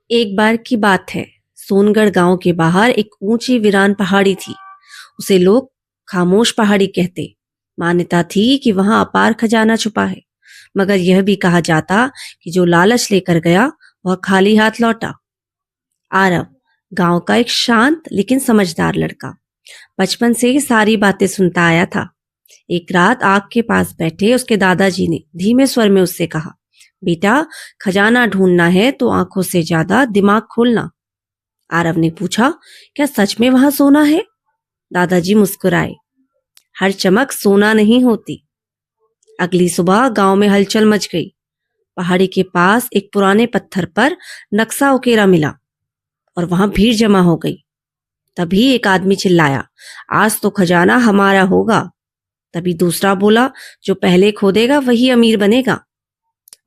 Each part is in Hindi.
एक बार की बात है। सोनगढ़ गांव के बाहर एक ऊंची वीरान पहाड़ी थी। उसे लोग खामोश पहाड़ी कहते। मान्यता थी कि वहां अपार खजाना छुपा है, मगर यह भी कहा जाता कि जो लालच लेकर गया वह खाली हाथ लौटा। आरव गांव का एक शांत लेकिन समझदार लड़का, बचपन से ही सारी बातें सुनता आया था। एक रात आग के पास बैठे उसके दादाजी ने धीमे स्वर में उससे कहा, बेटा, खजाना ढूंढना है तो आंखों से ज्यादा दिमाग खोलना। आरव ने पूछा, क्या सच में वहां सोना है? दादाजी मुस्कुराए, हर चमक सोना नहीं होती। अगली सुबह गांव में हलचल मच गई। पहाड़ी के पास एक पुराने पत्थर पर नक्शा उकेरा मिला और वहां भीड़ जमा हो गई। तभी एक आदमी चिल्लाया, आज तो खजाना हमारा होगा। तभी दूसरा बोला, जो पहले खोदेगा वही अमीर बनेगा।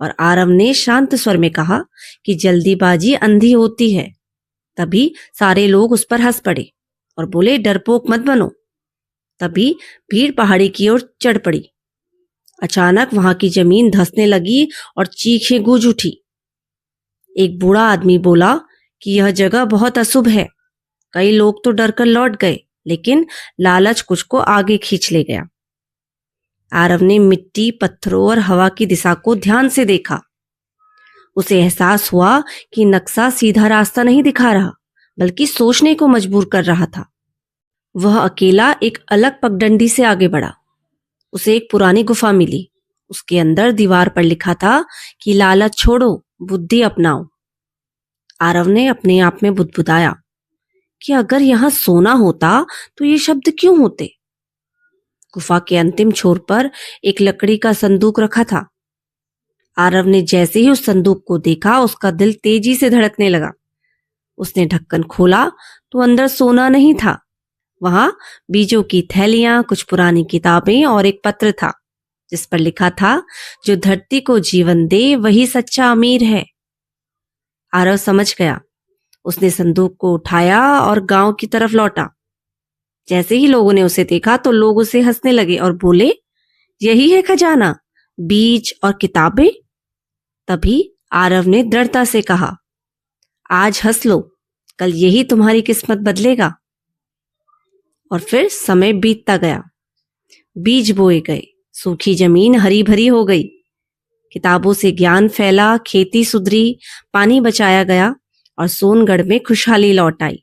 और आरव ने शांत स्वर में कहा कि जल्दीबाजी अंधी होती है। तभी सारे लोग उस पर हंस पड़े और बोले, डरपोक मत बनो। तभी भीड़ पहाड़ी की ओर चढ़ पड़ी। अचानक वहां की जमीन धंसने लगी और चीखें गूंज उठी। एक बूढ़ा आदमी बोला कि यह जगह बहुत अशुभ है। कई लोग तो डरकर लौट गए, लेकिन लालच कुछ को आगे खींच ले गया। आरव ने मिट्टी, पत्थरों और हवा की दिशा को ध्यान से देखा। उसे एहसास हुआ कि नक्शा सीधा रास्ता नहीं दिखा रहा, बल्कि सोचने को मजबूर कर रहा था। वह अकेला एक अलग पगडंडी से आगे बढ़ा। उसे एक पुरानी गुफा मिली। उसके अंदर दीवार पर लिखा था कि लालच छोड़ो, बुद्धि अपनाओ। आरव ने अपने आप में बुदबुदाया कि अगर यहां सोना होता तो ये शब्द क्यों होते? गुफा के अंतिम छोर पर एक लकड़ी का संदूक रखा था। आरव ने जैसे ही उस संदूक को देखा, उसका दिल तेजी से धड़कने लगा। उसने ढक्कन खोला तो अंदर सोना नहीं था। वहां बीजों की थैलियां, कुछ पुरानी किताबें और एक पत्र था जिस पर लिखा था, जो धरती को जीवन दे वही सच्चा अमीर है। आरव समझ गया। उसने संदूक को उठाया और गांव की तरफ लौटा। जैसे ही लोगों ने उसे देखा तो लोग उसे हंसने लगे और बोले, यही है खजाना, बीज और किताबें। तभी आरव ने दृढ़ता से कहा, आज हंस लो, कल यही तुम्हारी किस्मत बदलेगा। और फिर समय बीतता गया। बीज बोए गए, सूखी जमीन हरी भरी हो गई। किताबों से ज्ञान फैला, खेती सुधरी, पानी बचाया गया और सोनगढ़ में खुशहाली लौट आई।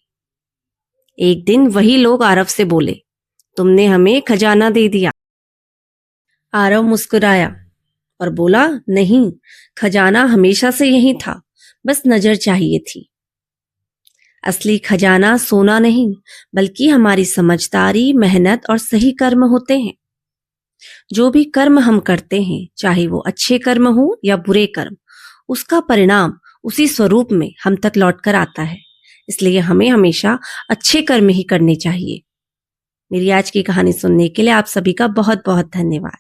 एक दिन वही लोग आरव से बोले, तुमने हमें खजाना दे दिया। आरव मुस्कुराया और बोला, नहीं, खजाना हमेशा से यही था, बस नजर चाहिए थी। असली खजाना सोना नहीं, बल्कि हमारी समझदारी, मेहनत और सही कर्म होते हैं। जो भी कर्म हम करते हैं, चाहे वो अच्छे कर्म हो या बुरे कर्म, उसका परिणाम उसी स्वरूप में हम तक लौट कर आता है। इसलिए हमें हमेशा अच्छे कर्म ही करने चाहिए। मेरी आज की कहानी सुनने के लिए आप सभी का बहुत बहुत धन्यवाद।